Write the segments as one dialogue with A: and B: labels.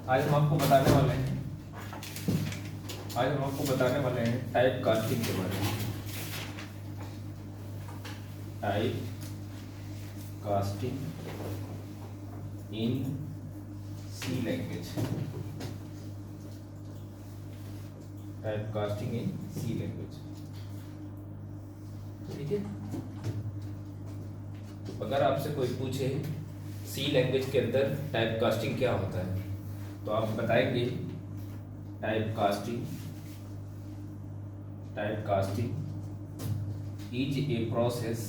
A: आज हम आपको बताने वाले हैं टाइप कास्टिंग के बारे में। Type casting in C language. Type casting in C language. ठीक है, तो अगर आपसे कोई पूछे सी लैंग्वेज के अंदर टाइप कास्टिंग क्या होता है, तो आप बताएंगे type casting is a process.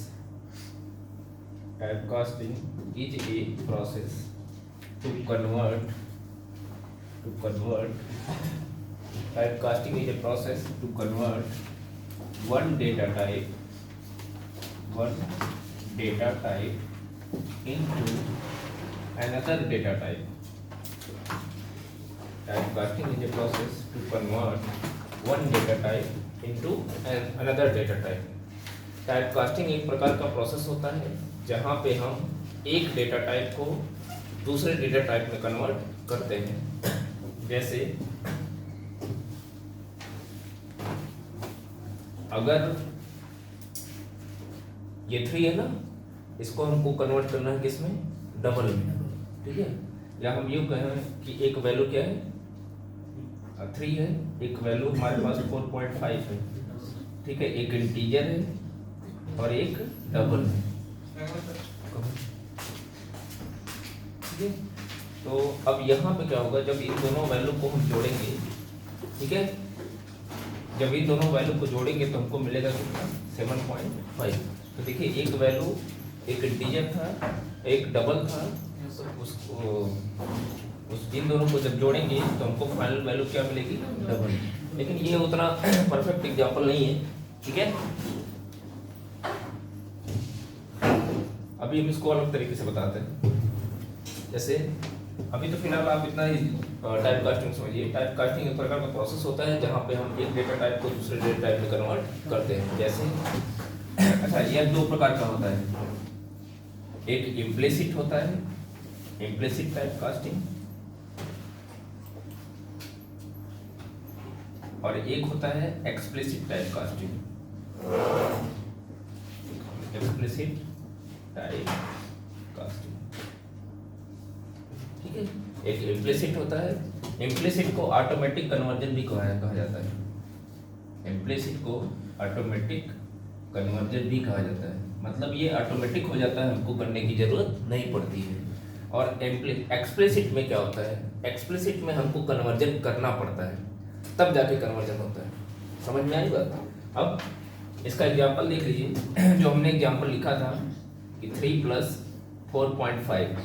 A: Type casting is a process to convert type casting is a process to convert one data type into another data type. Typecasting is a process to convert one data type into another data type. Typecasting एक प्रकार का process होता है जहाँ पे हम एक data type को दूसरे डेटा टाइप में कन्वर्ट करते हैं। जैसे अगर ये 3 है ना, इसको हमको कन्वर्ट करना है किसमें, डबल में। ठीक है, या हम यूँ कहें कि एक वैल्यू क्या है, 3 है, एक वैल्यू हमारे पास 4.5 है। ठीक है, एक इंटीजर है और एक डबल है। ठीक है, तो अब यहाँ पे क्या होगा, जब इन दोनों वैल्यू को हम जोड़ेंगे, ठीक है, जब इन दोनों वैल्यू को जोड़ेंगे तो हमको मिलेगा कितना, 7.5। तो देखिए, एक वैल्यू एक इंटीजर था, एक डबल था, उस इन दोनों को जब जोड़ेंगे तो हमको फाइनल वैल्यू क्या मिलेगी, डबल। लेकिन ये उतना परफेक्ट एग्जांपल नहीं है। ठीक है, अभी हम इसको अलग तरीके से बताते हैं। जैसे अभी तो फिलहाल आप इतना ही टाइप कास्टिंग समझिए। टाइप कास्टिंग एक प्रकार का प्रोसेस होता है जहाँ पे हम एक डेटा टाइप को दूसरे डेटा टाइप में कन्वर्ट करते हैं। जैसे अच्छा, यह 2 प्रकार का होता है। एक इम्प्लिसिट होता है, इम्प्लिसिट टाइप कास्टिंग, और एक होता है explicit type casting. Explicit type casting. ठीक है, एक इम्प्लिसिट होता है। इम्प्लिसिट को ऑटोमेटिक कन्वर्जन भी कहा जाता है। इम्प्लिसिट को ऑटोमेटिक कन्वर्जन भी कहा जाता है, मतलब ये ऑटोमेटिक हो जाता है, हमको करने की जरूरत नहीं पड़ती है। और एक्सप्लिसिट में क्या होता है, एक्सप्लिसिट में हमको कन्वर्जन करना पड़ता है, तब जाके कन्वर्जन होता है। समझ में आई बात? अब इसका एग्जाम्पल देख लीजिए। जो हमने एग्जाम्पल लिखा था कि 3 + 4.5,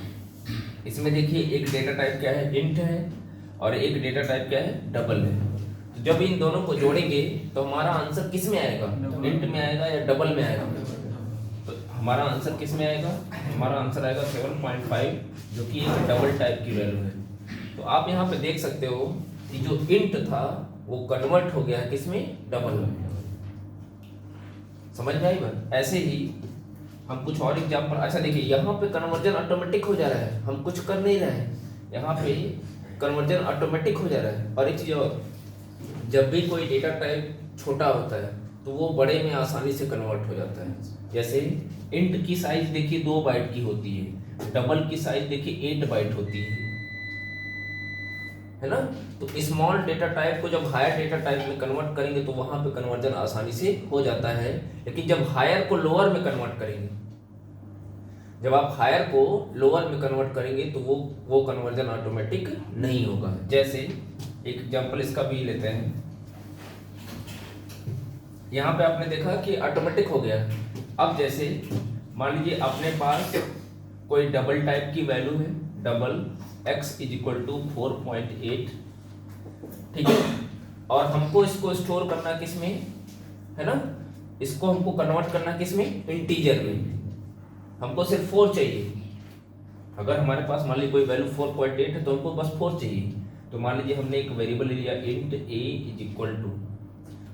A: इसमें देखिए एक डेटा टाइप क्या है, इंट है, और एक डेटा टाइप क्या है, डबल है। तो जब इन दोनों को जोड़ेंगे तो हमारा आंसर किस में आएगा, इंट में आएगा या डबल में आएगा? तो हमारा आंसर किस में आएगा, हमारा आंसर आएगा 7.5, जो कि एक डबल टाइप की वैल्यू है। तो आप यहाँ पे देख सकते हो कि जो इंट था वो कन्वर्ट हो गया किस में, डबल में। समझ में आई बात? ऐसे ही हम कुछ और एग्जाम्पल। अच्छा देखिए, यहाँ पे कन्वर्जन ऑटोमेटिक हो जा रहा है, हम कुछ कर नहीं रहे हैं, यहाँ पे कन्वर्जन ऑटोमेटिक हो जा रहा है। और एक चीज और, जब भी कोई डेटा टाइप छोटा होता है तो वो बड़े में आसानी से कन्वर्ट हो जाता है। जैसे इंट की साइज देखिए 2 बाइट की होती है, डबल की साइज देखिए 8 बाइट होती है ना। तो स्मॉल डेटा टाइप को जब हायर डेटा टाइप में कन्वर्ट करेंगे तो वहां पे कन्वर्जन आसानी से हो जाता है। लेकिन जब हायर को लोअर में कन्वर्ट करेंगे, जब आप हायर को लोअर में कन्वर्ट करेंगे तो वो कन्वर्जन ऑटोमेटिक नहीं होगा। जैसे एक एग्जांपल इसका भी लेते हैं। यहाँ पे आपने देखा कि ऑटोमेटिक हो गया। अब जैसे मान लीजिए अपने पास कोई डबल टाइप की वैल्यू है, डबल x = 4.8, ठीक है, और हमको इसको स्टोर करना किस में है ना, इसको हमको कन्वर्ट करना किस में, इंटीजर में। हमको सिर्फ 4 चाहिए। अगर हमारे पास मान लीजिए कोई वैल्यू 4.8 है तो हमको बस 4 चाहिए। तो मान लीजिए हमने एक वेरिएबल ले लिया इंट a =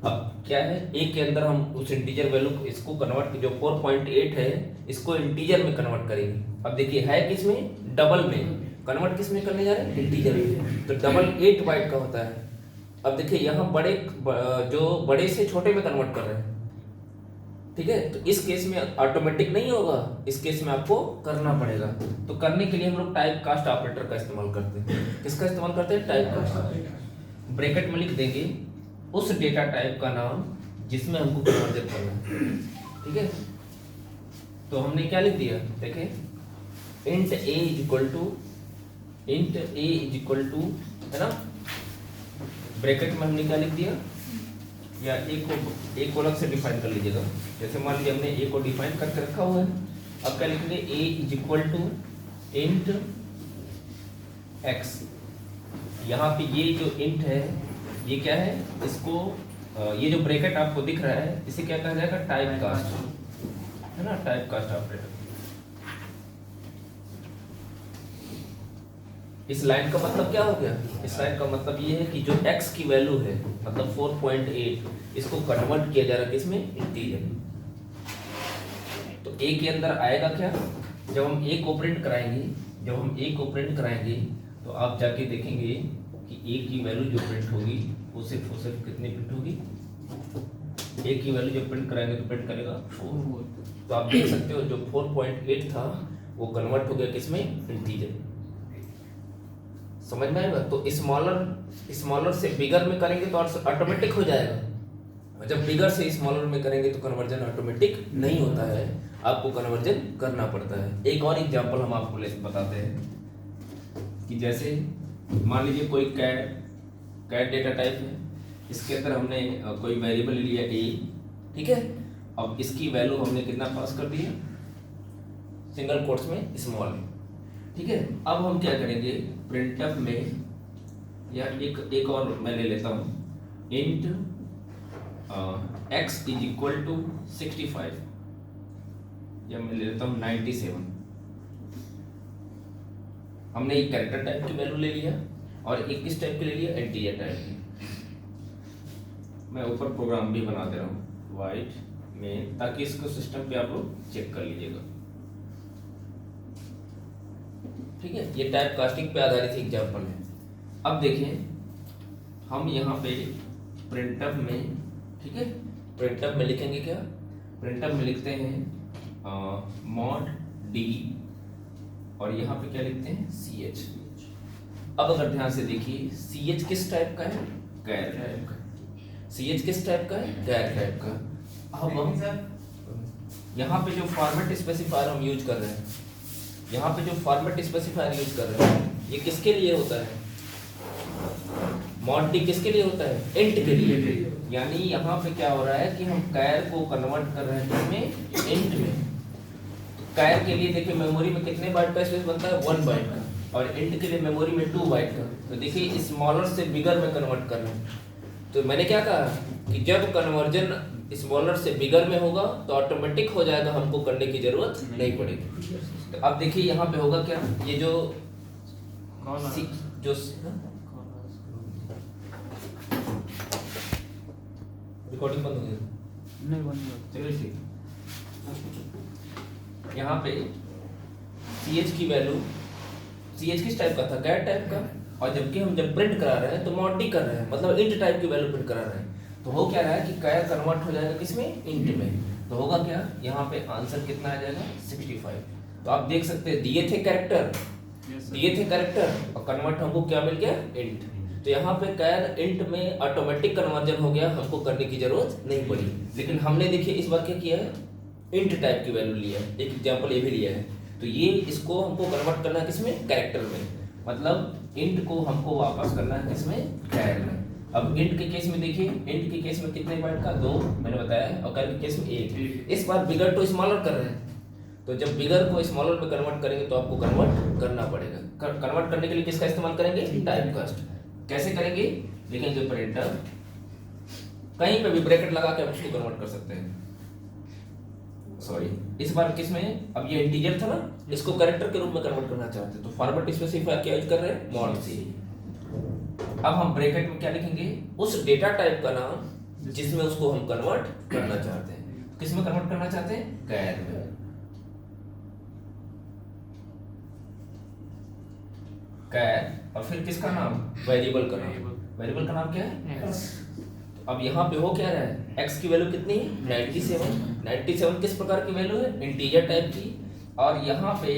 A: अब क्या है, ए के अंदर हम उस इंटीजर वैल्यू को इसको कन्वर्ट, जो 4.8 है इसको इंटीजर में कन्वर्ट करेंगे। अब देखिए है किस में, डबल में, कन्वर्ट किस में करने जा रहे हैं, इंटीजर में। तो डबल 8 बाइट का होता है। अब देखिए यहाँ जो बड़े से छोटे में कन्वर्ट कर रहे हैं, ठीक है, तो इस केस में ऑटोमेटिक नहीं होगा, इस केस में आपको करना पड़ेगा। तो करने के लिए हम लोग टाइप कास्ट ऑपरेटर का इस्तेमाल करते हैं। किसका इस्तेमाल करते हैं, टाइप कास्ट। ब्रैकेट में लिख देंगे उस डेटा टाइप का नाम जिसमें हमको कन्वर्जन करना है, ठीक है। तो हमने क्या लिख दिया, देखें int a is equal to है ना, ब्रैकेट में हमने क्या लिख दिया, या ए को अलग से डिफाइन कर लीजिएगा। जैसे मान लीजिए हमने ए को डिफाइन करके रखा हुआ है, अब क्या लिखेंगे, a is equal to int x. यहाँ पे ये जो इंट है ये क्या है, इसको ये जो ब्रैकेट आपको दिख रहा है इसे क्या कहा जाएगा, टाइप कास्ट, है ना, टाइप कास्ट ऑपरेटर। इस लाइन का मतलब क्या हो गया, इस लाइन का मतलब ये है कि जो x की वैल्यू है मतलब 4.8, इसको कन्वर्ट किया जा रहा है किसमें, इंटीजर। तो a के अंदर आएगा क्या, जब हम a को प्रिंट कराएंगे, तो आप जाके देखेंगे कि a की वैल्यू जो प्रिंट होगी वो सिर्फ कितनी प्रिंट होगी, a की वैल्यू जब प्रिंट कराएंगे तो प्रिंट करेगा 4। तो आप देख सकते हो जो 4.8 था वो कन्वर्ट हो गया किसमें, इंटीजर। समझ में आएगा। तो स्मॉलर से बिगर में करेंगे तो ऑटोमेटिक हो जाएगा, और जब बिगर से स्मॉलर में करेंगे तो कन्वर्जन ऑटोमेटिक नहीं होता है, आपको कन्वर्जन करना पड़ता है। एक और एग्जांपल हम आपको बताते हैं कि जैसे मान लीजिए कोई कैट डेटा टाइप है, इसके अंदर हमने कोई वेरिएबल लिया a, ठीक है। अब इसकी वैल्यू हमने कितना पास कर दिया, सिंगल कोट्स में स्मॉल, ठीक है। अब हम क्या करेंगे, प्रिंटफ में, या एक और मैं ले लेता हूँ, int x is equal to 65, या मैं ले लेता हूँ 97। हमने एक कैरेक्टर टाइप की वैल्यू ले लिया और एक किस टाइप की ले लिया, इंटीजर टाइप की। मैं ऊपर प्रोग्राम भी बना दे रहा हूँ वाइट में, ताकि इसको सिस्टम पे आप लोग चेक कर लीजिएगा, ठीक है। ये टाइप कास्टिंग पे आधारित एग्जांपल है। अब देखिए हम यहाँ पे प्रिंटफ में, ठीक है, प्रिंटफ में लिखेंगे क्या, प्रिंटफ में लिखते हैं मॉड डी, और यहाँ पे क्या लिखते हैं, ch। अब अगर ध्यान से देखिए ch किस टाइप का है, कैर टाइप का। ch किस टाइप का है, कैर टाइप का। अब हम यहाँ पे जो फॉर्मेट स्पेसिफायर हम यूज कर रहे हैं, यहाँ पे जो फॉर्मेट स्पेसिफायर यूज कर रहे हैं ये किसके लिए होता है, मॉड डी किसके लिए होता है, इंट के लिए। यानी यहाँ पे क्या हो रहा है कि हम कैर को कन्वर्ट कर रहे हैं किसमें, इंट में। तो कैर के लिए देखिए मेमोरी में कितने बाइट का स्पेस बनता है, 1 बाइट का, और इंट के लिए मेमोरी में 2 बाइट का। तो देखिए स्मॉलर से बिगर में कन्वर्ट कर रहे हैं। तो मैंने क्या कहा कि जब कन्वर्जन स्मॉलर से बिगर में होगा तो ऑटोमेटिक हो जाएगा, हमको करने की जरूरत नहीं पड़ेगी। तो अब देखिए यहाँ पे होगा क्या, ये जो रिकॉर्डिंग बंद हो गई, नहीं बंद, चलिए ठीक। यहाँ पे ch की वैल्यू, ch किस टाइप का था, कैर टाइप का, और जबकि हम जब प्रिंट करा रहे हैं तो मॉड डी कर रहे हैं, मतलब इंट टाइप की वैल्यू प्रिंट करा रहे हैं। तो हो क्या रहा है कि कैर कन्वर्ट हो जाएगा किसमें, इंट में। तो होगा क्या, यहाँ पे आंसर कितना आ जाएगा, 65। तो आप देख सकते हैं दिए थे कैरेक्टर और कन्वर्ट हमको क्या मिल गया, इंट। तो यहाँ पे कैर इंट में ऑटोमेटिक कन्वर्जन हो गया, हमको करने की जरूरत नहीं पड़ी। लेकिन हमने देखिए इस बार क्या किया है, इंट टाइप की वैल्यू लिया है, एक एग्जांपल ये भी लिया है। तो ये इसको हमको कन्वर्ट करना है किसमें, कैरेक्टर में, मतलब इंट को हमको वापस करना है किसमें, कैर में। अब इंट के केस में देखिए, इंट के केस में कितने बाइट का, 2 मैंने बताया, और कैर के केस में 1। इस बार बिगर टू स्मॉलर कर रहे हैं, तो जब बिगर को स्मॉलर में कन्वर्ट करेंगे तो आपको कन्वर्ट करना पड़ेगा। कन्वर्ट करने के लिए किसका इस्तेमाल करेंगे, टाइप कास्ट। कैसे करेंगे, लिखेंगे प्रिंटर, कहीं पे भी ब्रैकेट लगा के आप उसको कन्वर्ट कर सकते हैं। सॉरी, इस बार किसमें, अब ये इंटीजर था ना, इसको कैरेक्टर के रूप में कन्वर्ट करना चाहते हैं, तो फॉर्मेट स्पेसिफायर क्या यूज कर रहे हैं, मॉड सी। अब हम ब्रैकेट में क्या लिखेंगे, उस डेटा टाइप का नाम जिसमें उसको हम कन्वर्ट करना चाहते हैं। किसमें कन्वर्ट करना चाहते हैं, कैर में। कैर और फिर किसका नाम, वेरिएबल का नाम। वेरिएबल का नाम क्या है, x। अब यहाँ पे हो क्या रहा है, x की वैल्यू कितनी है 97। 97 किस प्रकार की वैल्यू है, इंटीजर टाइप की। और यहाँ पे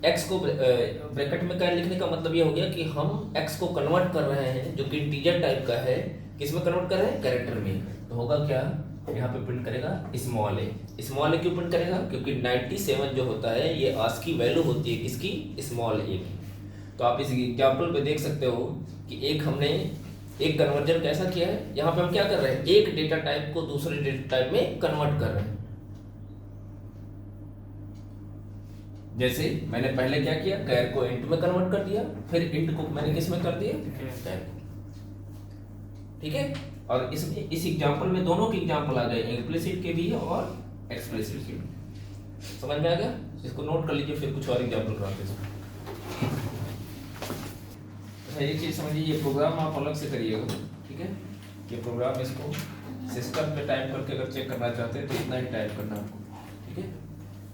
A: x को ब्रैकेट में कैर लिखने का मतलब ये हो गया कि हम x को कन्वर्ट कर रहे हैं, जो कि इंटीजर टाइप का है, किस में कन्वर्ट कर रहे हैं, कैरेक्टर में। तो होगा क्या, यहाँ पे प्रिंट करेगा स्मॉल ए। स्मॉल ए क्यों प्रिंट करेगा, क्योंकि 97 जो होता है ये आस्की वैल्यू होती है किसकी, स्मॉल ए की। तो आप इस एग्जाम्पल पे देख सकते हो कि हमने एक कन्वर्जन कैसा किया है। यहाँ पे हम क्या कर रहे हैं, एक डेटा टाइप को दूसरे डेटा टाइप में कन्वर्ट कर रहे हैं। जैसे मैंने पहले क्या किया, कैर को इंट में कन्वर्ट कर दिया, फिर इंट को मैंने किस में कर दिया, कैर को। ठीक है, और इसमें इस एग्जांपल में दोनों के एग्जांपल आ गए, इम्प्लिसिट के भी और एक्सप्लिसिट के भी। समझ में आ गया, इसको नोट कर लीजिए, फिर कुछ और एग्जांपल कराते हैं। अच्छा, ये चीज समझिए, ये प्रोग्राम आप अलग से करिएगा। ठीक है, ये प्रोग्राम इसको सिस्टम पे टाइप करके अगर चेक करना चाहते हैं तो इतना ही टाइप करना आपको। ठीक है,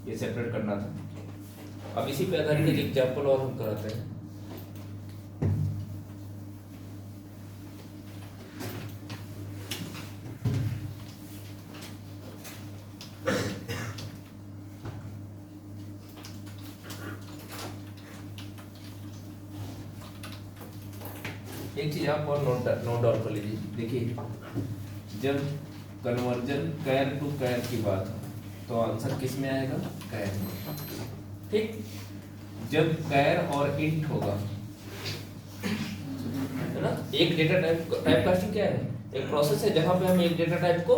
A: ये सेपरेट करना था। अब इसी पे आधारित एक एग्जांपल और हम कराते हैं। एक चीज आप और नोट डाउन कर लीजिए। देखिए, जब कन्वर्जन कैर टू कैर की बात हो तो आंसर किस में आएगा, कैर में। ठीक, जब कैर और इंट होगा, है ना, एक डेटा टाइप कास्टिंग क्या है, एक प्रोसेस है जहां पे हम एक डेटा टाइप को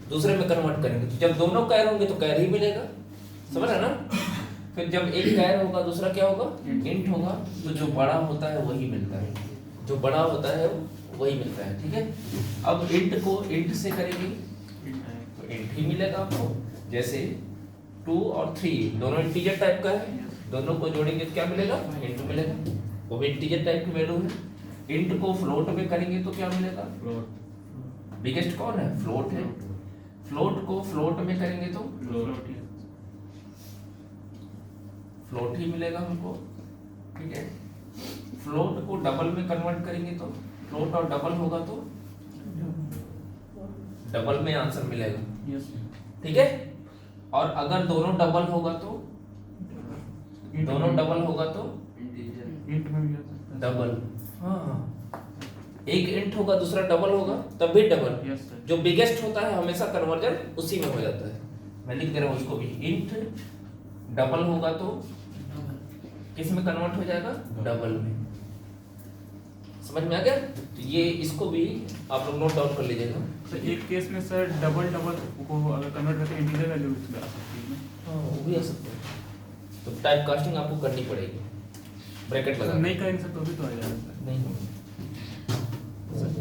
A: दूसरे में कन्वर्ट करेंगे। तो जब दोनों कैर होंगे तो कैर ही मिलेगा, समझ रहे ना। फिर जब एक कैर होगा दूसरा क्या होगा, इंट होगा, तो जो बड़ा होता है वही मिलता है, जो बड़ा होता है वही मिलता है। ठीक है, अब इंट को इंट से करेंगे तो इंट ही मिलेगा आपको। जैसे 2 और 3 दोनों इंटीजर टाइप का है, दोनों को जोड़ेंगे तो क्या मिलेगा, इंट मिलेगा, वो भी इंटीजर टाइप की वैल्यू है। इंट को फ्लोट में करेंगे तो क्या मिलेगा, बिगेस्ट कौन है, फ्लोट है। फ्लोट को फ्लोट में करेंगे तो फ्लोट ही मिलेगा हमको। ठीक है, फ्लोट को डबल में कन्वर्ट करेंगे तो फ्लोट और डबल होगा तो डबल में आंसर मिलेगा। ठीक है, और अगर दोनों डबल होगा तो डबल, हाँ, एक इंट होगा दूसरा डबल होगा तब भी डबल। जो बिगेस्ट होता है हमेशा कन्वर्जन उसी में हो जाता है। मैं लिख दे रहा हूँ उसको भी, इंट डबल होगा तो किस में कन्वर्ट हो जाएगा, डबल में। समझ में आ गया, तो ये इसको भी आप लोग नोट डाउन कर लीजिएगा।
B: तो एक केस में सर डबल को अगर कन्वर्ट करके इंटीजर वैल्यू आ सकती है,
A: हाँ वो भी आ सकता है। तो टाइप कास्टिंग आपको करनी पड़ेगी, ब्रैकेट लगा।
B: नहीं करेंगे सर तो भी तो आ जाएगा सर।
A: नहीं होगा,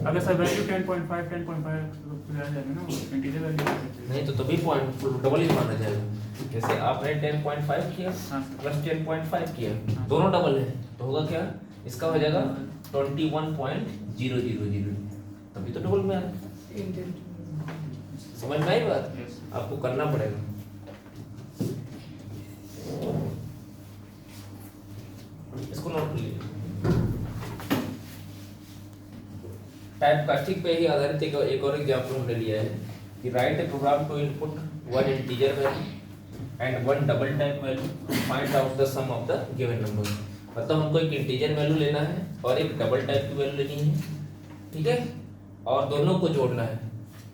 B: अगर सर वैल्यू 10.5 तो फिर आ जाएगा ना इंटीजर वैल्यू।
A: नहीं तो तभी पॉइंट डबल ही माना जाएगा। जैसे आपने 10.5 किया प्लस 10.5 किया, दोनों डबल है तो होगा क्या, इसका हो जाएगा 21.000, तभी तो डबल में आ रहा है। समझ में आई बात, आपको करना पड़ेगा। इसको नोट कर लीजिए। टाइप कास्टिंग पे ही आधारित एक और एग्जांपल हमने लिया है कि write a program to input one integer value and one double type value, find out the sum of the given number. मतलब हमको एक इंटीजर वैल्यू लेना है और एक डबल टाइप की वैल्यू लेनी है। ठीक है, और दोनों को जोड़ना है।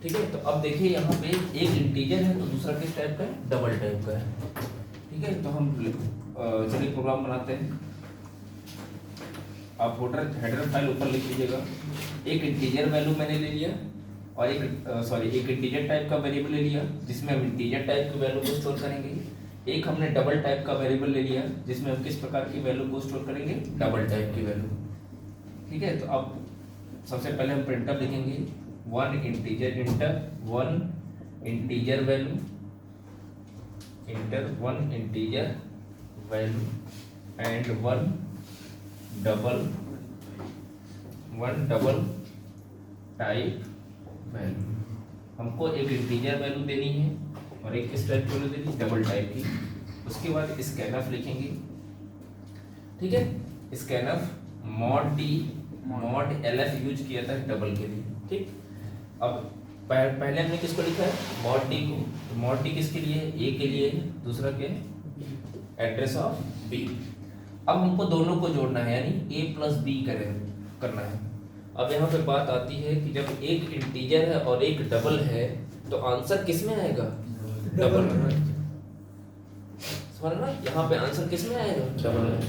A: ठीक है, तो अब देखिए यहाँ पे एक इंटीजर है तो दूसरा किस टाइप का है, डबल टाइप का है। ठीक है, तो हम चलिए प्रोग्राम बनाते हैं। आप हेडर फाइल ऊपर लिख लीजिएगा। एक इंटीजर वैल्यू मैंने ले लिया और एक इंटीजर टाइप का वेरिएबल ले लिया जिसमें हम इंटीजर टाइप की वैल्यू को स्टोर करेंगे। एक हमने डबल टाइप का वेरिएबल ले लिया जिसमें हम किस प्रकार की वैल्यू को स्टोर करेंगे, डबल टाइप की वैल्यू। ठीक है, तो अब सबसे पहले हम प्रिंटफ लिखेंगे, one integer inter one integer value inter one integer value and one double type value. हमको एक इंटीजर वैल्यू देनी है और एक किस टाइप की वैल्यू देनी है, डबल टाइप की। उसके बाद स्कैनफ लिखेंगे। ठीक है, scanf mod D mod LF use किया था डबल के लिए, ठीक। अब पहले हमने किसको लिखा है, मॉड डी को, तो मॉड डी किसके लिए, ए के लिए, दूसरा क्या है, एड्रेस ऑफ बी। अब हमको दोनों को जोड़ना है, यानी ए प्लस बी करना है। अब यहाँ पे बात आती है कि जब एक इंटीजर है और एक डबल है तो आंसर किस में आएगा, डबल में। समझ ना, यहाँ पे आंसर किस में आएगा, डबल में,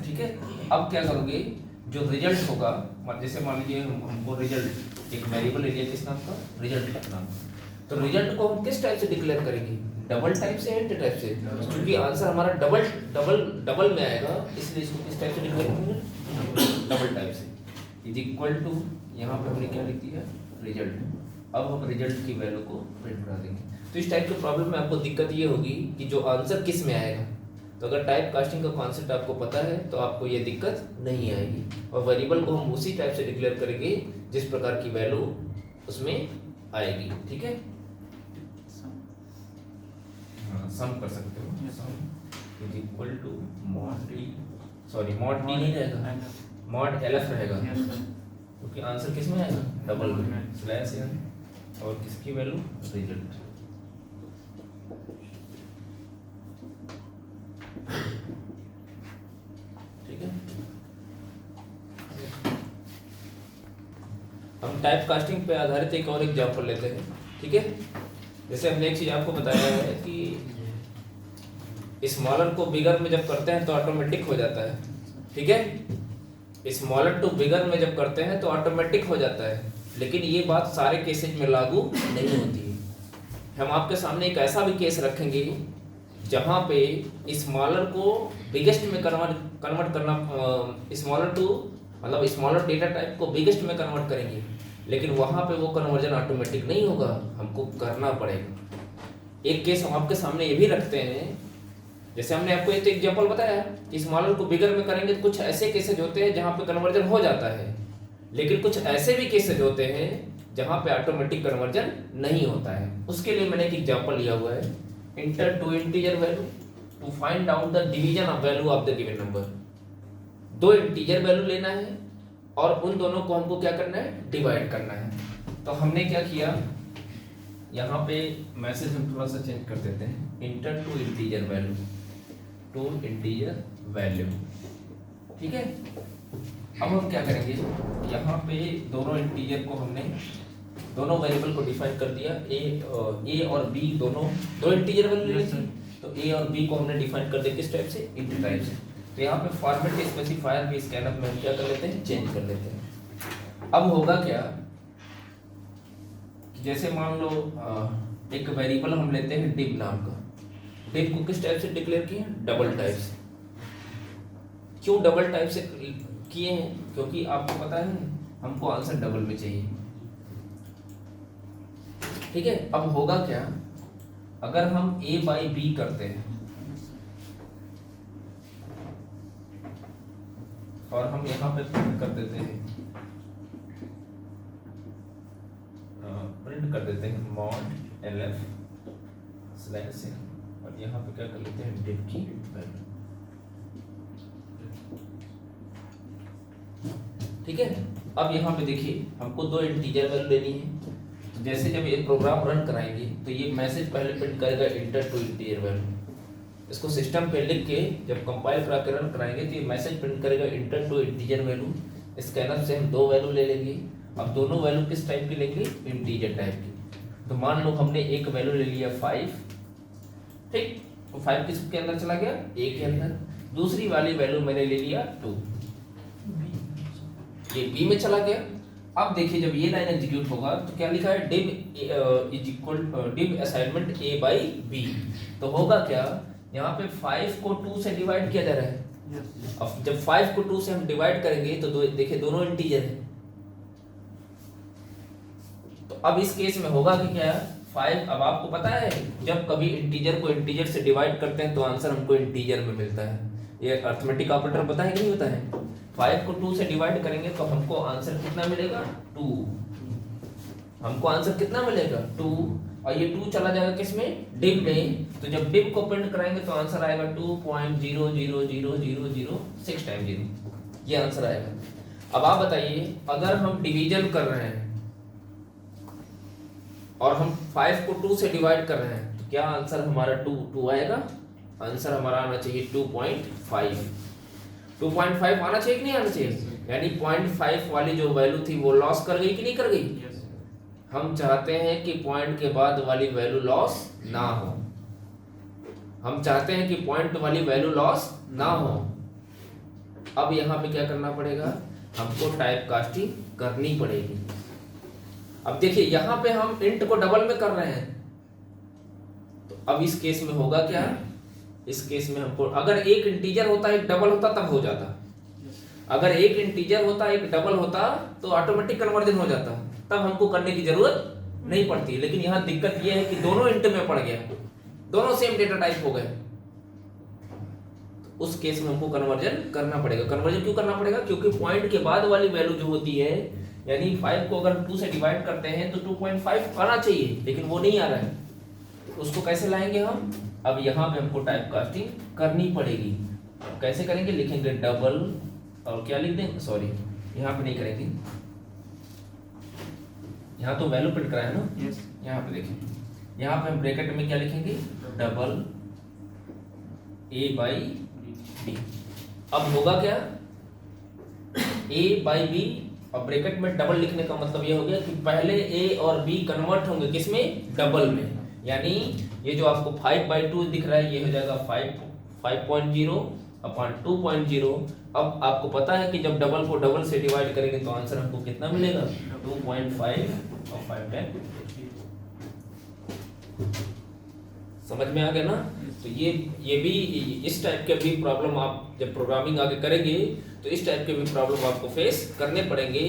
A: ठीक है। अब क्या करोगे, जो रिजल्ट होगा, जैसे मान लीजिए हमको रिजल्ट, एक वेरिएबल एरिया किस नाम का, रिजल्ट का नाम, तो रिजल्ट को हम किस टाइप से डिक्लेयर करेंगे, डबल टाइप से, एंड टाइप से, क्योंकि आंसर हमारा डबल में आएगा, इसलिए इसको किस टाइप से डिक्लेयर करेंगे, डबल टाइप से। इज इक्वल टू, यहाँ पे हमने क्या लिख दिया, रिजल्ट। अब हम रिजल्ट की वैल्यू को प्रिंट करा देंगे। तो इस टाइप के प्रॉब्लम में आपको दिक्कत ये होगी कि जो आंसर किस में आएगा, तो अगर टाइप कास्टिंग का कॉन्सेप्ट आपको पता है तो आपको ये दिक्कत नहीं आएगी, और वेरिएबल को हम उसी टाइप से डिक्लेयर करेंगे जिस प्रकार की वैल्यू उसमें आएगी, ठीक है। हाँ, सम कर सकते हो, sum is equal to mod D, sorry mod D नहीं रहेगा, मॉड LF रहेगा, क्योंकि आंसर किस में आएगा, डबल में, स्लैश है, और किसकी वैल्यू, रिजल्ट। ठीक है, हम टाइप कास्टिंग पे आधारित एक और एग्जांपल लेते हैं, ठीक है। जैसे हमने एक चीज आपको बताया है कि स्मॉलर को बिगर में जब करते हैं तो ऑटोमेटिक हो जाता है, ठीक है। स्मॉलर टू बिगर में जब करते हैं तो ऑटोमेटिक हो जाता है, लेकिन ये बात सारे केसेज में लागू नहीं होती है। हम आपके सामने एक ऐसा भी केस रखेंगे जहाँ पे स्मॉलर को बिगेस्ट में कन्वर्ट करना, स्मॉलर टू मतलब स्मॉलर डेटा टाइप को बिगेस्ट में कन्वर्ट करेंगे, लेकिन वहाँ पे वो कन्वर्जन ऑटोमेटिक नहीं होगा, हमको करना पड़ेगा। एक केस हम आपके सामने ये भी रखते हैं, जैसे हमने आपको एक एग्जांपल बताया कि स्मॉलर को बिगर में करेंगे तो कुछ ऐसे केसेज होते हैं जहाँ पे कन्वर्जन हो जाता है, लेकिन कुछ ऐसे भी केसेज होते हैं जहाँ पे ऑटोमेटिक कन्वर्जन नहीं होता है। उसके लिए मैंने एक एग्जांपल लिया हुआ है, enter two integer value to find out the division of value of the given number. दो इंटीजर वैल्यू लेना है और उन दोनों को हमको क्या करना है, डिवाइड करना है। तो हमने क्या किया, यहाँ पे मैसेज हम थोड़ा सा चेंज कर देते हैं, enter two integer value, two integer value, ठीक है। अब हम क्या करेंगे, यहाँ पे दोनों इंटीजर को हमने, दोनों वेरिएबल को डिफाइन कर दिया, ए और बी दोनों दो इंटीजर वैल्यू लेते हैं, तो ए और बी को हमने डिफाइन कर दिया किस टाइप से, इंट टाइप से। तो यहाँ पे फॉर्मेट स्पेसिफायर भी स्कैनअप में हम क्या कर लेते हैं, चेंज कर लेते हैं। अब होगा क्या कि जैसे मान लो एक वेरिएबल हम लेते हैं डिव नाम का, डिव को किस टाइप से डिक्लेयर किए, डबल टाइप से। क्यों डबल टाइप से किए हैं, क्योंकि आपको पता है हमको आंसर डबल में चाहिए, ठीक है। अब होगा क्या, अगर हम a बाई बी करते हैं और हम यहाँ पे प्रिंट कर देते हैं, मॉड LF स्लैश, और यहाँ पे क्या कर लेते हैं, डिव की वैल्यू, ठीक है। अब यहाँ पे देखिए हमको दो इंटीजर वैल्यू लेनी है, तो जैसे जब ये प्रोग्राम रन कराएंगे तो ये मैसेज पहले प्रिंट करेगा इंटर टू इंटीजर वैल्यू। इसको सिस्टम पे लिख के जब कंपाइल करा के रन कराएंगे तो ये मैसेज प्रिंट करेगा enter two integer value. Scanner से हम दो वैल्यू ले लेंगे, अब दोनों वैल्यू किस टाइप की लेंगे, इंटीजर टाइप की। तो मान लो हमने एक वैल्यू ले लिया 5, ठीक, तो 5 किसके अंदर चला गया, ए के अंदर। दूसरी वाली वैल्यू मैंने ले लिया 2, ये बी में चला गया। अब देखिए जब ये लाइन एग्जीक्यूट होगा तो क्या लिखा है, div is equal div assignment a by B. तो होगा क्या, यहाँ पे 5 को 2 से डिवाइड किया जा रहा है। अब जब 5 को 2 से हम डिवाइड करेंगे तो देखिए दोनों इंटीजर है। तो अब इस केस में होगा कि क्या, 5, अब आपको पता है जब कभी इंटीजर को इंटीजर से डिवाइड करते हैं तो आंसर हमको इंटीजर में मिलता है। ये अर्थमेटिक ऑपरेटर पता है कि नहीं होता है। 5 को 2 से डिवाइड करेंगे तो हमको आंसर कितना मिलेगा, 2। हमको आंसर कितना मिलेगा, 2। और ये 2 चला जाएगा किसमें, डिव में। तो जब डिव को प्रिंट कराएंगे तो आंसर आएगा 2.00006 टाइम 0, ये आंसर आएगा। अब आप बताइए, अगर हम डिवीजन कर रहे हैं और हम 5 को 2 से डिवाइड कर रहे हैं तो क्या आंसर हमारा 2 आएगा? आंसर हमारा आना चाहिए 2.5 आना चाहिए कि नहीं आना चाहिए? यानी 0.5 वाली जो वैल्यू थी वो लॉस कर गई कि नहीं कर गई?
B: यस
A: हम चाहते हैं कि पॉइंट के बाद वाली वैल्यू लॉस ना हो, हम चाहते हैं कि पॉइंट वाली वैल्यू लॉस ना हो। अब यहाँ पे क्या करना पड़ेगा, हमको टाइप कास्टिंग करनी पड़ेगी। अब देखिए यहाँ पे हम इंट को डबल में कर रहे हैं, तो अब इस केस में होगा क्या, इस केस में हमको अगर एक इंटीजर होता एक डबल होता तब हो जाता, अगर एक इंटीजर होता एक डबल होता तो ऑटोमेटिक कन्वर्जन हो जाता, तब हमको करने की जरूरत नहीं पड़ती। लेकिन यहाँ दिक्कत यह है कि दोनों इंट में पड़ गया, दोनों सेम डेटा टाइप हो गए, तो उस केस में हमको कन्वर्जन करना पड़ेगा। कन्वर्जन क्यों करना पड़ेगा? क्योंकि पॉइंट के बाद वाली वैल्यू जो होती है, यानी 5 को अगर 2 से डिवाइड करते हैं तो 2.5 आना चाहिए, लेकिन वो नहीं आ रहा है, उसको कैसे लाएंगे हम? अब यहाँ पे हमको टाइप कास्टिंग करनी पड़ेगी। कैसे करेंगे? लिखेंगे डबल और क्या लिख देंगे, सॉरी यहाँ पे नहीं करेंगे, यहाँ तो वैल्यू प्रिंट कराया है ना,
B: यस
A: यहाँ पे देखें, यहाँ पे हम ब्रैकेट में क्या लिखेंगे, डबल a बाई बी। अब होगा क्या, a बाई बी, और ब्रैकेट में डबल लिखने का मतलब ये हो गया कि पहले a और b कन्वर्ट होंगे किसमें, डबल में। यानी ये जो आपको 5/2 दिख रहा है ये हो जाएगा 5.0 अपॉन 2.0। अब आपको पता है कि जब डबल को डबल से डिवाइड करेंगे तो आंसर हमको कितना मिलेगा, 2.5 और 5 10। समझ में आ गया ना? तो ये भी इस टाइप के भी प्रॉब्लम आप जब प्रोग्रामिंग आगे करेंगे तो इस टाइप के भी प्रॉब्लम आपको फेस करने पड़ेंगे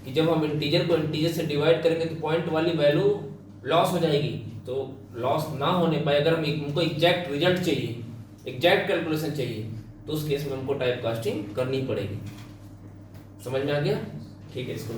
A: कि जब हम इंटीजर को इंटीजर से डिवाइड करेंगे तो पॉइंट वाली वैल्यू लॉस हो जाएगी। तो लॉस ना होने पाए, अगर हमको एग्जैक्ट रिजल्ट चाहिए, एग्जैक्ट कैलकुलेशन चाहिए, तो उस केस में हमको टाइप कास्टिंग करनी पड़ेगी। समझ में आ गया? ठीक है, इसको